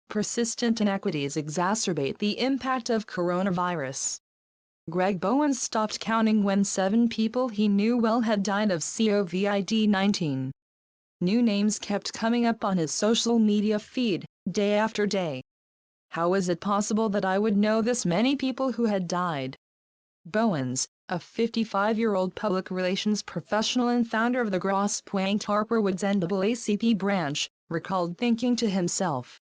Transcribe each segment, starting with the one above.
Persistent inequities exacerbate the impact of coronavirus. Greg Bowens stopped counting when 7 people he knew well had died of COVID-19. New names kept coming up on his social media feed, day after day. How is it possible that I would know this many people who had died? Bowens, a 55-year-old public relations professional and founder of the Grosse Pointe Harper Woods NAACP branch, recalled thinking to himself.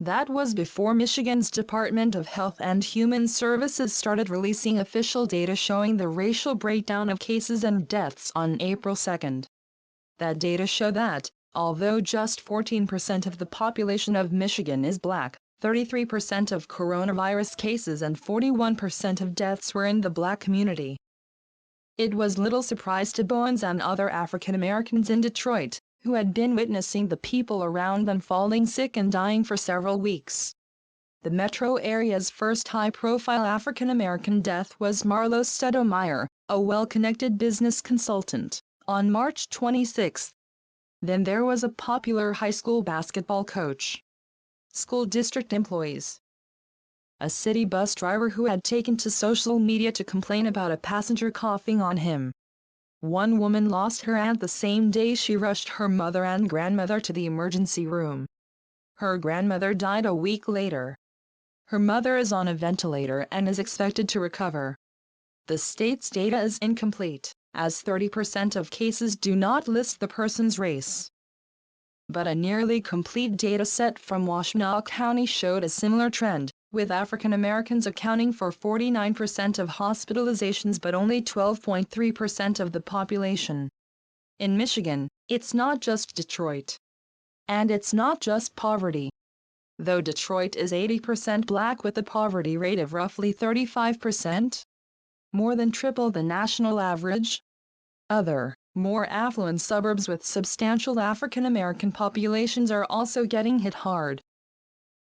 That was before Michigan's Department of Health and Human Services started releasing official data showing the racial breakdown of cases and deaths on April 2. That data show that, although just 14% of the population of Michigan is Black, 33% of coronavirus cases and 41% of deaths were in the Black community. It was little surprise to Bowens and other African Americans in Detroit, who had been witnessing the people around them falling sick and dying for several weeks. The metro area's first high-profile African American death was Marlo Stoudemire, a well-connected business consultant, on March 26. Then there was a popular high school basketball coach, school district employees, a city bus driver who had taken to social media to complain about a passenger coughing on him. One woman lost her aunt the same day she rushed her mother and grandmother to the emergency room. Her grandmother died a week later. Her mother is on a ventilator and is expected to recover. The state's data is incomplete, as 30% of cases do not list the person's race. But a nearly complete data set from Washtenaw County showed a similar trend, with African Americans accounting for 49% of hospitalizations but only 12.3% of the population. In Michigan, it's not just Detroit. And it's not just poverty. Though Detroit is 80% Black with a poverty rate of roughly 35%, more than triple the national average. Other, more affluent suburbs with substantial African American populations are also getting hit hard.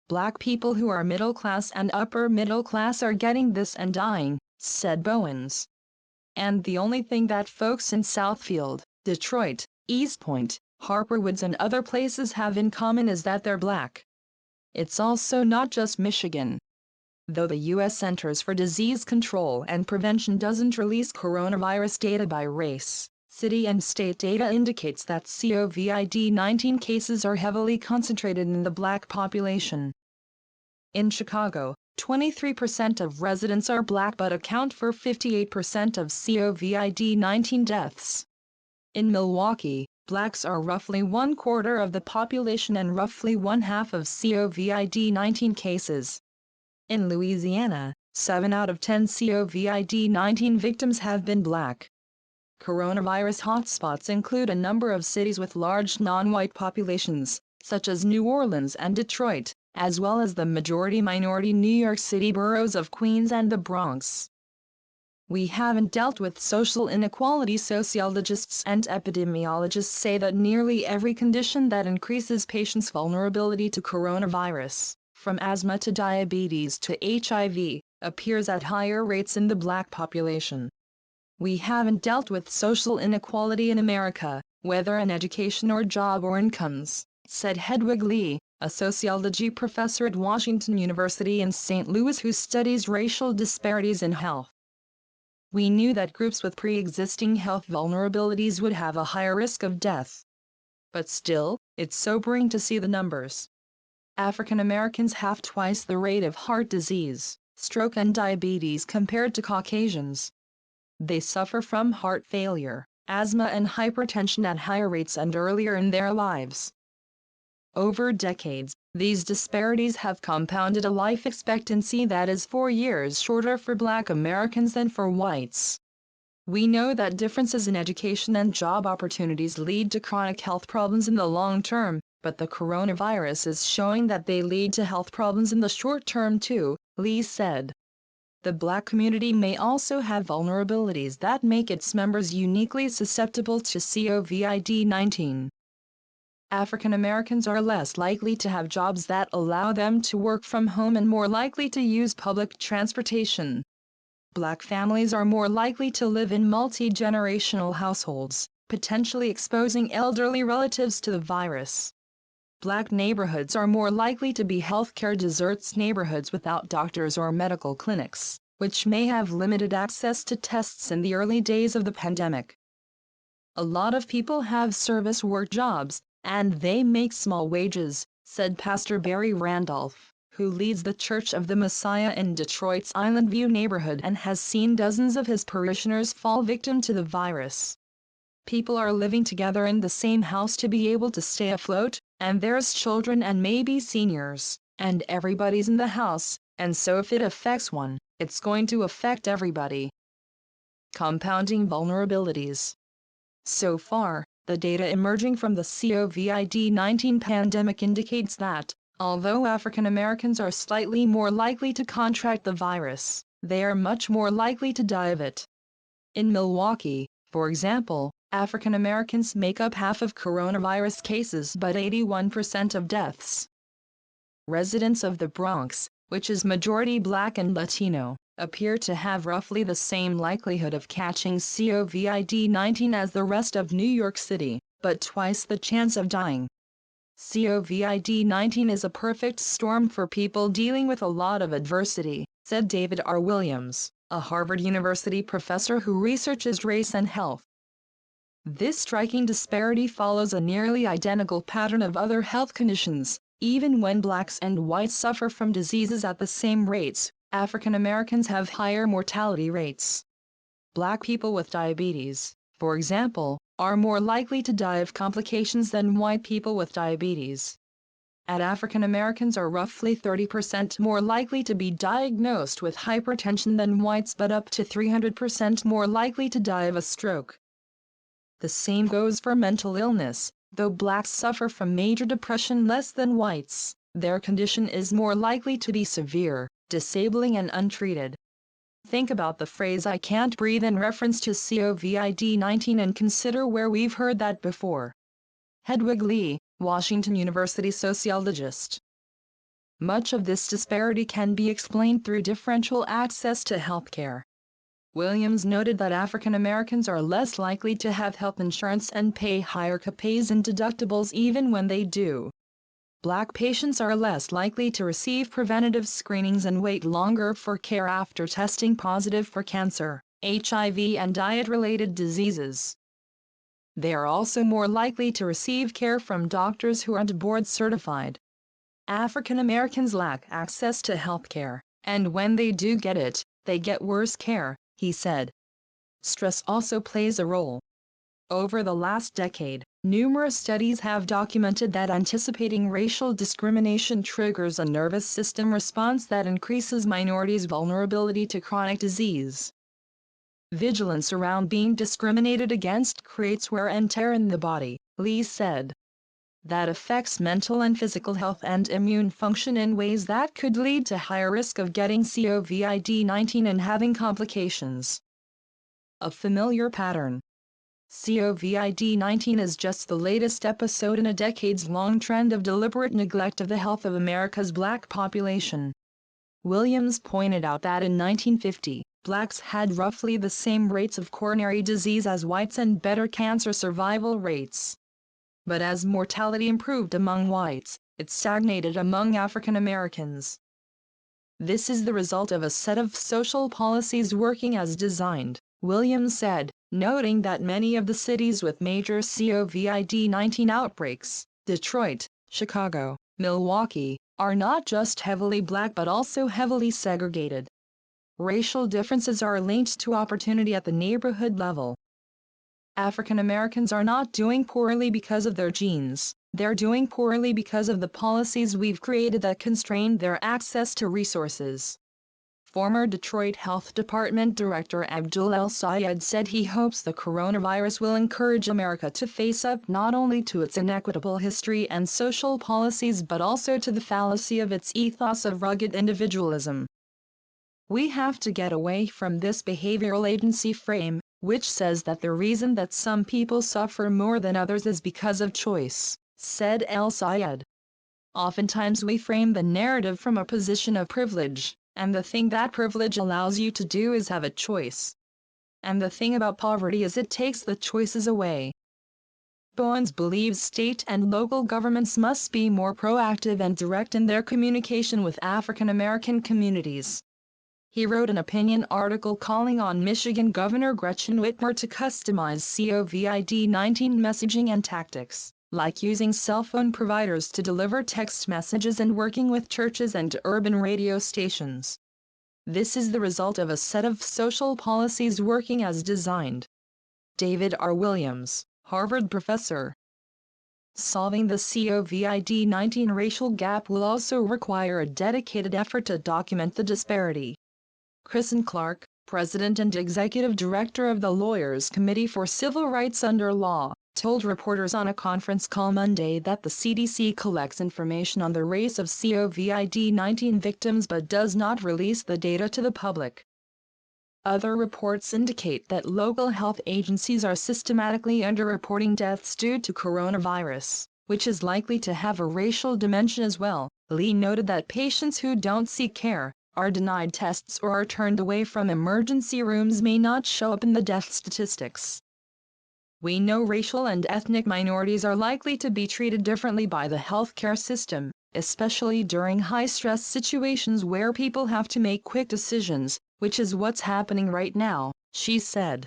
Black people who are middle class and upper middle class are getting this and dying, said Bowens. And the only thing that folks in Southfield, Detroit, East Point, Harper Woods and other places have in common is that they're Black. It's also not just Michigan. Though the U.S. Centers for Disease Control and Prevention doesn't release coronavirus data by race, city and state data indicates that COVID-19 cases are heavily concentrated in the Black population. In Chicago, 23% of residents are Black but account for 58% of COVID-19 deaths. In Milwaukee, Blacks are roughly 1/4 of the population and roughly 1/2 of COVID-19 cases. In Louisiana, 7 out of 10 COVID-19 victims have been Black. Coronavirus hotspots include a number of cities with large non-white populations, such as New Orleans and Detroit, as well as the majority-minority New York City boroughs of Queens and the Bronx. We haven't dealt with social inequality. Sociologists and epidemiologists say that nearly every condition that increases patients' vulnerability to coronavirus, from asthma to diabetes to HIV, appears at higher rates in the Black population. We haven't dealt with social inequality in America, whether in education or job or incomes, said Hedwig Lee, a sociology professor at Washington University in St. Louis who studies racial disparities in health. We knew that groups with pre-existing health vulnerabilities would have a higher risk of death. But still, it's sobering to see the numbers. African Americans have twice the rate of heart disease, stroke and diabetes compared to Caucasians. They suffer from heart failure, asthma and hypertension at higher rates and earlier in their lives. Over decades, these disparities have compounded a life expectancy that is 4 years shorter for Black Americans than for whites. We know that differences in education and job opportunities lead to chronic health problems in the long term, but the coronavirus is showing that they lead to health problems in the short term too, Lee said. The Black community may also have vulnerabilities that make its members uniquely susceptible to COVID-19. African Americans are less likely to have jobs that allow them to work from home and more likely to use public transportation. Black families are more likely to live in multi-generational households, potentially exposing elderly relatives to the virus. Black neighborhoods are more likely to be healthcare deserts neighborhoods without doctors or medical clinics, which may have limited access to tests in the early days of the pandemic. A lot of people have service work jobs, and they make small wages, said Pastor Barry Randolph, who leads the Church of the Messiah in Detroit's Island View neighborhood and has seen dozens of his parishioners fall victim to the virus. People are living together in the same house to be able to stay afloat, and there's children and maybe seniors, and everybody's in the house, and so if it affects one, it's going to affect everybody. Compounding vulnerabilities. So far, the data emerging from the COVID-19 pandemic indicates that, although African Americans are slightly more likely to contract the virus, they are much more likely to die of it. In Milwaukee, for example, African Americans make up half of coronavirus cases but 81% of deaths. Residents of the Bronx, which is majority Black and Latino, appear to have roughly the same likelihood of catching COVID-19 as the rest of New York City, but twice the chance of dying. COVID-19 is a perfect storm for people dealing with a lot of adversity, said David R. Williams, a Harvard University professor who researches race and health. This striking disparity follows a nearly identical pattern of other health conditions. Even when Blacks and whites suffer from diseases at the same rates, African Americans have higher mortality rates. Black people with diabetes, for example, are more likely to die of complications than white people with diabetes. And African Americans are roughly 30% more likely to be diagnosed with hypertension than whites, but up to 300% more likely to die of a stroke. The same goes for mental illness. Though Blacks suffer from major depression less than whites, their condition is more likely to be severe, disabling and untreated. Think about the phrase "I can't breathe" in reference to COVID-19 and consider where we've heard that before. Hedwig Lee, Washington University sociologist. Much of this disparity can be explained through differential access to healthcare. Williams noted that African Americans are less likely to have health insurance and pay higher copays and deductibles even when they do. Black patients are less likely to receive preventative screenings and wait longer for care after testing positive for cancer, HIV, and diet-related diseases. They are also more likely to receive care from doctors who aren't board certified. African Americans lack access to health care, and when they do get it, they get worse care, he said. Stress also plays a role. Over the last decade, numerous studies have documented that anticipating racial discrimination triggers a nervous system response that increases minorities' vulnerability to chronic disease. Vigilance around being discriminated against creates wear and tear in the body, Lee said. That affects mental and physical health and immune function in ways that could lead to higher risk of getting COVID-19 and having complications. A familiar pattern. COVID-19 is just the latest episode in a decades-long trend of deliberate neglect of the health of America's Black population. Williams pointed out that in 1950, Blacks had roughly the same rates of coronary disease as whites and better cancer survival rates. But as mortality improved among whites, it stagnated among African Americans. This is the result of a set of social policies working as designed, Williams said, noting that many of the cities with major COVID-19 outbreaks, Detroit, Chicago, Milwaukee, are not just heavily Black but also heavily segregated. Racial differences are linked to opportunity at the neighborhood level. African Americans are not doing poorly because of their genes, they're doing poorly because of the policies we've created that constrain their access to resources. Former Detroit Health Department Director Abdul El-Sayed said he hopes the coronavirus will encourage America to face up not only to its inequitable history and social policies but also to the fallacy of its ethos of rugged individualism. We have to get away from this behavioral agency frame, which says that the reason that some people suffer more than others is because of choice, said El-Sayed. Oftentimes we frame the narrative from a position of privilege, and the thing that privilege allows you to do is have a choice. And the thing about poverty is it takes the choices away. Bowens believes state and local governments must be more proactive and direct in their communication with African American communities. He wrote an opinion article calling on Michigan Governor Gretchen Whitmer to customize COVID-19 messaging and tactics, like using cell phone providers to deliver text messages and working with churches and urban radio stations. This is the result of a set of social policies working as designed. David R. Williams, Harvard professor. Solving the COVID-19 racial gap will also require a dedicated effort to document the disparity. Kristen Clark, President and Executive Director of the Lawyers Committee for Civil Rights Under Law, told reporters on a conference call Monday that the CDC collects information on the race of COVID-19 victims but does not release the data to the public. Other reports indicate that local health agencies are systematically underreporting deaths due to coronavirus, which is likely to have a racial dimension as well. Lee noted that patients who don't seek care, are denied tests or are turned away from emergency rooms may not show up in the death statistics. We know racial and ethnic minorities are likely to be treated differently by the healthcare system, especially during high-stress situations where people have to make quick decisions, which is what's happening right now, she said.